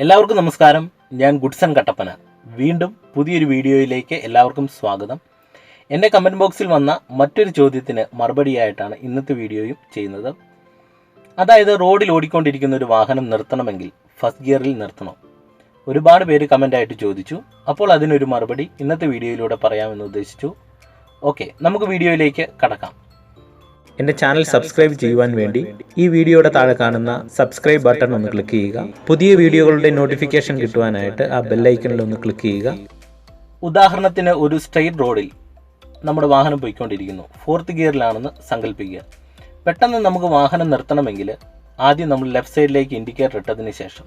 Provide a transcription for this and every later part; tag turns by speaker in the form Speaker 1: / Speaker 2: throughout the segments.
Speaker 1: എല്ലാവർക്കും നമസ്കാരം. ഞാൻ ഗുഡ്സൺ കട്ടപ്പന. വീണ്ടും പുതിയൊരു വീഡിയോയിലേക്ക് എല്ലാവർക്കും സ്വാഗതം. എൻ്റെ കമൻറ്റ് ബോക്സിൽ വന്ന മറ്റൊരു ചോദ്യത്തിന് മറുപടിയായിട്ടാണ് ഇന്നത്തെ വീഡിയോയും ചെയ്യുന്നത്. അതായത്, റോഡിൽ ഓടിക്കൊണ്ടിരിക്കുന്ന ഒരു വാഹനം നിർത്തണമെങ്കിൽ ഫസ്റ്റ് ഗിയറിൽ നിർത്തണോ? ഒരുപാട് പേര് കമൻ്റായിട്ട് ചോദിച്ചു. അപ്പോൾ അതിനൊരു മറുപടി ഇന്നത്തെ വീഡിയോയിലൂടെ പറയാമെന്ന് ഉദ്ദേശിച്ചു. ഓക്കെ, നമുക്ക് വീഡിയോയിലേക്ക് കടക്കാം.
Speaker 2: എൻ്റെ ചാനൽ സബ്സ്ക്രൈബ് ചെയ്യുവാൻ വേണ്ടി ഈ വീഡിയോയുടെ താഴെ കാണുന്ന സബ്സ്ക്രൈബ് ബട്ടൺ ഒന്ന് ക്ലിക്ക് ചെയ്യുക. പുതിയ വീഡിയോകളുടെ നോട്ടിഫിക്കേഷൻ കിട്ടുവാനായിട്ട് ആ ബെല്ലൈക്കണിൽ ഒന്ന് ക്ലിക്ക് ചെയ്യുക.
Speaker 1: ഉദാഹരണത്തിന്, ഒരു സ്ട്രെയിറ്റ് റോഡിൽ നമ്മുടെ വാഹനം പോയിക്കൊണ്ടിരിക്കുന്നു. ഫോർത്ത് ഗിയറിലാണെന്ന് സങ്കല്പിക്കുക. പെട്ടെന്ന് നമുക്ക് വാഹനം നിർത്തണമെങ്കിൽ ആദ്യം നമ്മൾ ലെഫ്റ്റ് സൈഡിലേക്ക് ഇൻഡിക്കേറ്റർ ഇട്ടതിന് ശേഷം,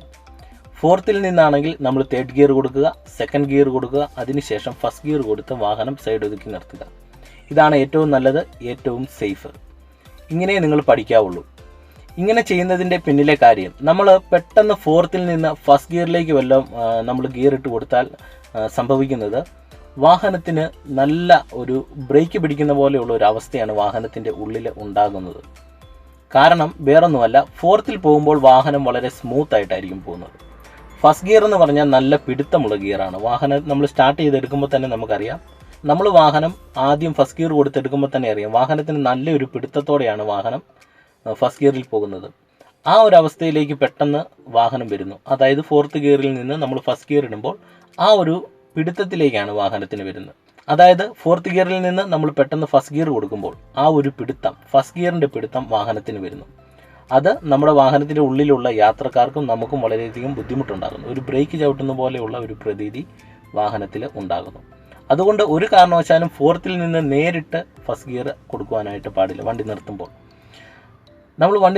Speaker 1: ഫോർത്തിൽ നിന്നാണെങ്കിൽ നമ്മൾ തേർഡ് ഗിയർ കൊടുക്കുക, സെക്കൻഡ് ഗിയർ കൊടുക്കുക, അതിനുശേഷം ഫസ്റ്റ് ഗിയർ കൊടുത്ത് വാഹനം സൈഡ് ഒതുക്കി നിർത്തുക. ഇതാണ് ഏറ്റവും നല്ലത്, ഏറ്റവും സേഫ്. ഇങ്ങനെ നിങ്ങൾ പഠിക്കാവുള്ളൂ. ഇങ്ങനെ ചെയ്യുന്നതിൻ്റെ പിന്നിലെ കാര്യം, നമ്മൾ പെട്ടെന്ന് ഫോർത്തിൽ നിന്ന് ഫസ്റ്റ് ഗിയറിലേക്ക് വല്ലതും നമ്മൾ ഗിയർ ഇട്ട് കൊടുത്താൽ സംഭവിക്കുന്നത്, വാഹനത്തിന് നല്ല ഒരു ബ്രേക്ക് പിടിക്കുന്ന പോലെയുള്ള ഒരു അവസ്ഥയാണ് വാഹനത്തിൻ്റെ ഉള്ളിൽ ഉണ്ടാകുന്നത്. കാരണം വേറൊന്നുമല്ല, ഫോർത്തിൽ പോകുമ്പോൾ വാഹനം വളരെ സ്മൂത്ത് ആയിട്ടായിരിക്കും പോകുന്നത്. ഫസ്റ്റ് ഗിയർ എന്ന് പറഞ്ഞാൽ നല്ല പിടുത്തമുള്ള ഗിയറാണ്. വാഹനം നമ്മൾ സ്റ്റാർട്ട് ചെയ്തെടുക്കുമ്പോൾ തന്നെ നമുക്കറിയാം, നമ്മൾ വാഹനം ആദ്യം ഫസ്റ്റ് ഗിയർ കൊടുത്തെടുക്കുമ്പോൾ തന്നെ അറിയാം, വാഹനത്തിന് നല്ലൊരു പിടുത്തത്തോടെയാണ് വാഹനം ഫസ്റ്റ് ഗിയറിൽ പോകുന്നത്. ആ ഒരു അവസ്ഥയിലേക്ക് പെട്ടെന്ന് വാഹനം വരുന്നു. അതായത് ഫോർത്ത് ഗിയറിൽ നിന്ന് നമ്മൾ ഫസ്റ്റ് ഗിയർ ഇടുമ്പോൾ ആ ഒരു പിടുത്തത്തിലേക്കാണ് വാഹനത്തിന് വരുന്നത്. അതായത് ഫോർത്ത് ഗിയറിൽ നിന്ന് നമ്മൾ പെട്ടെന്ന് ഫസ്റ്റ് ഗിയർ കൊടുക്കുമ്പോൾ ആ ഒരു പിടുത്തം, ഫസ്റ്റ് ഗിയറിൻ്റെ പിടുത്തം വാഹനത്തിന് വരുന്നു. അത് നമ്മുടെ വാഹനത്തിൻ്റെ ഉള്ളിലുള്ള യാത്രക്കാർക്കും നമുക്കും വളരെയധികം ബുദ്ധിമുട്ടുണ്ടാകുന്നു. ഒരു ബ്രേക്ക് ചവിട്ടുന്ന പോലെയുള്ള ഒരു പ്രതീതി വാഹനത്തിൽ ഉണ്ടാകുന്നു. അതുകൊണ്ട് ഒരു കാരണവശാലും ഫോർത്തിൽ നിന്ന് നേരിട്ട് ഫസ്റ്റ് ഗിയർ കൊടുക്കുവാനായിട്ട് പാടില്ല. വണ്ടി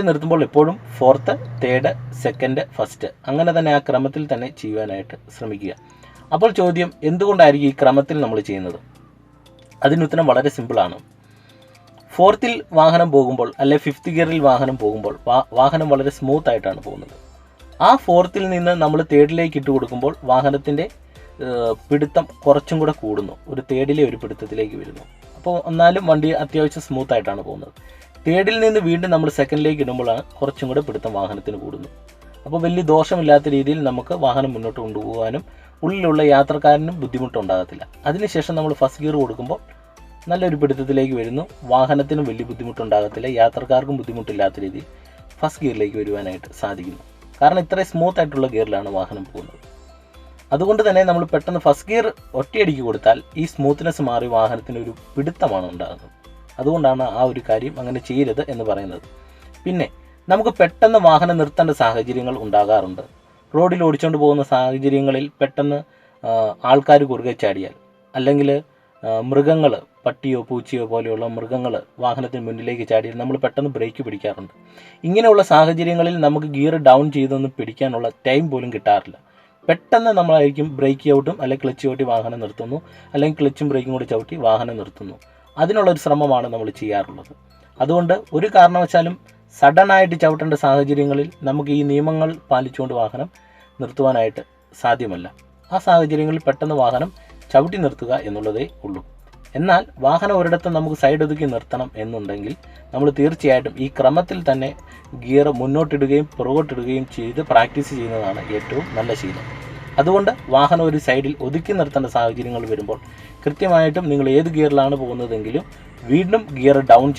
Speaker 1: നിർത്തുമ്പോൾ എപ്പോഴും ഫോർത്ത്, തേർഡ്, സെക്കൻഡ്, ഫസ്റ്റ്, അങ്ങനെ തന്നെ ആ ക്രമത്തിൽ തന്നെ ചെയ്യുവാനായിട്ട് ശ്രമിക്കുക. അപ്പോൾ ചോദ്യം, എന്തുകൊണ്ടായിരിക്കും ഈ ക്രമത്തിൽ നമ്മൾ ചെയ്യുന്നത്? അതിനുത്തരം വളരെ സിമ്പിളാണ്. ഫോർത്തിൽ വാഹനം പോകുമ്പോൾ, അല്ലെ ഫിഫ്ത്ത് ഗിയറിൽ വാഹനം പോകുമ്പോൾ വാഹനം വളരെ സ്മൂത്ത് ആയിട്ടാണ് പോകുന്നത്. ആ ഫോർത്തിൽ നിന്ന് നമ്മൾ തേർഡിലേക്ക് ഇട്ട് കൊടുക്കുമ്പോൾ വാഹനത്തിൻ്റെ പിടുത്തം കുറച്ചും കൂടെ കൂടുന്നു. ഒരു തേർഡിലെ ഒരു പിടുത്തത്തിലേക്ക് വരുന്നു. അപ്പോൾ എന്നാലും വണ്ടി അത്യാവശ്യം സ്മൂത്ത് ആയിട്ടാണ് പോകുന്നത്. തേർഡിൽ നിന്ന് വീണ്ടും നമ്മൾ സെക്കൻഡിലേക്ക് ഇടുമ്പോഴാണ് കുറച്ചും കൂടെ പിടുത്തം വാഹനത്തിന് കൂടുന്നു. അപ്പോൾ വലിയ ദോഷമില്ലാത്ത രീതിയിൽ നമുക്ക് വാഹനം മുന്നോട്ട് കൊണ്ടുപോകാനും ഉള്ളിലുള്ള യാത്രക്കാരനും ബുദ്ധിമുട്ടുണ്ടാകത്തില്ല. അതിനുശേഷം നമ്മൾ ഫസ്റ്റ് ഗിയർ കൊടുക്കുമ്പോൾ നല്ലൊരു പിടുത്തത്തിലേക്ക് വരുന്നു. വാഹനത്തിനും വലിയ ബുദ്ധിമുട്ടുണ്ടാകത്തില്ല, യാത്രക്കാർക്കും ബുദ്ധിമുട്ടില്ലാത്ത രീതിയിൽ ഫസ്റ്റ് ഗിയറിലേക്ക് വരുവാനായിട്ട് സാധിക്കുന്നു. കാരണം ഇത്രയും സ്മൂത്ത് ആയിട്ടുള്ള ഗിയറിലാണ് വാഹനം പോകുന്നത്. അതുകൊണ്ട് തന്നെ നമ്മൾ പെട്ടെന്ന് ഫസ്റ്റ് ഗിയർ ഒറ്റയടിക്ക് കൊടുത്താൽ ഈ സ്മൂത്ത്നെസ് മാറി വാഹനത്തിന് ഒരു പിടുത്തമാണ് ഉണ്ടാകുന്നത്. അതുകൊണ്ടാണ് ആ ഒരു കാര്യം അങ്ങനെ ചെയ്യരുത് എന്ന് പറയുന്നത്. പിന്നെ നമുക്ക് പെട്ടെന്ന് വാഹനം നിർത്തേണ്ട സാഹചര്യങ്ങൾ ഉണ്ടാകാറുണ്ട്. റോഡിൽ ഓടിച്ചുകൊണ്ട് പോകുന്ന സാഹചര്യങ്ങളിൽ പെട്ടെന്ന് ആൾക്കാർ കുറുകെ ചാടിയാൽ, അല്ലെങ്കിൽ മൃഗങ്ങൾ, പട്ടിയോ പൂച്ചയോ പോലെയുള്ള മൃഗങ്ങൾ വാഹനത്തിന് മുന്നിലേക്ക് ചാടിയാൽ നമ്മൾ പെട്ടെന്ന് ബ്രേക്ക് പിടിക്കാറുണ്ട്. ഇങ്ങനെയുള്ള സാഹചര്യങ്ങളിൽ നമുക്ക് ഗിയർ ഡൗൺ ചെയ്തൊന്ന് പിടിക്കാനുള്ള ടൈം പോലും കിട്ടാറില്ല. പെട്ടെന്ന് നമ്മളായിരിക്കും ബ്രേക്ക് ചവിട്ടും, അല്ലെങ്കിൽ ക്ലച്ച് ചവിട്ടി വാഹനം നിർത്തുന്നു, അല്ലെങ്കിൽ ക്ലച്ചും ബ്രേക്കും കൂടി ചവിട്ടി വാഹനം നിർത്തുന്നു. അതിനുള്ളൊരു ശ്രമമാണ് നമ്മൾ ചെയ്യാറുള്ളത്. അതുകൊണ്ട് ഒരു കാരണവശാലും സഡനായിട്ട് ചവിട്ടേണ്ട സാഹചര്യങ്ങളിൽ നമുക്ക് ഈ നിയമങ്ങൾ പാലിച്ചുകൊണ്ട് വാഹനം നിർത്തുവാനായിട്ട് സാധ്യമല്ല. ആ സാഹചര്യങ്ങളിൽ പെട്ടെന്ന് വാഹനം ചവിട്ടി നിർത്തുക എന്നുള്ളതേ ഉള്ളൂ. എന്നാൽ വാഹനം ഒരിടത്തും നമുക്ക് സൈഡ് ഒതുക്കി നിർത്തണം എന്നുണ്ടെങ്കിൽ നമ്മൾ തീർച്ചയായിട്ടും ഈ ക്രമത്തിൽ തന്നെ ഗിയർ മുന്നോട്ടിടുകയും പുറകോട്ടിടുകയും ചെയ്ത് പ്രാക്ടീസ് ചെയ്യുന്നതാണ് ഏറ്റവും നല്ല ശീലം. അതുകൊണ്ട് വാഹനം ഒരു സൈഡിൽ ഒതുക്കി നിർത്തേണ്ട സാഹചര്യങ്ങൾ വരുമ്പോൾ കൃത്യമായിട്ടും നിങ്ങൾ ഏത് ഗിയറിലാണ് പോകുന്നതെങ്കിലും വീണ്ടും ഗിയർ ഡൗൺ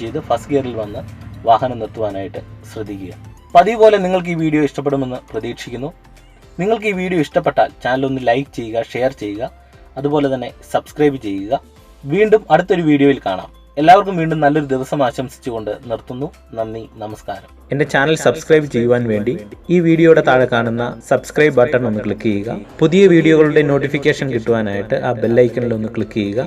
Speaker 1: ചെയ്ത് ഫസ്റ്റ് ഗിയറിൽ വന്ന് വാഹനം നിർത്തുവാനായിട്ട് ശ്രദ്ധിക്കുക. പതിവ് പോലെ നിങ്ങൾക്ക് ഈ വീഡിയോ ഇഷ്ടപ്പെടുമെന്ന് പ്രതീക്ഷിക്കുന്നു. നിങ്ങൾക്ക് ഈ വീഡിയോ ഇഷ്ടപ്പെട്ടാൽ ചാനൽ ഒന്ന് ലൈക്ക് ചെയ്യുക, ഷെയർ ചെയ്യുക, അതുപോലെ തന്നെ സബ്സ്ക്രൈബ് ചെയ്യുക. വീണ്ടും അടുത്തൊരു വീഡിയോയിൽ കാണാം. എല്ലാവർക്കും വീണ്ടും നല്ലൊരു ദിവസം ആശംസിച്ചുകൊണ്ട് നിർത്തുന്നു. നന്ദി, നമസ്കാരം.
Speaker 2: എൻ്റെ ചാനൽ സബ്സ്ക്രൈബ് ചെയ്യുവാൻ വേണ്ടി ഈ വീഡിയോയുടെ താഴെ കാണുന്ന സബ്സ്ക്രൈബ് ബട്ടൺ ഒന്ന് ക്ലിക്ക് ചെയ്യുക. പുതിയ വീഡിയോകളുടെ നോട്ടിഫിക്കേഷൻ കിട്ടുവാനായിട്ട് ആ ബെല്ലൈക്കണിൽ ഒന്ന് ക്ലിക്ക് ചെയ്യുക.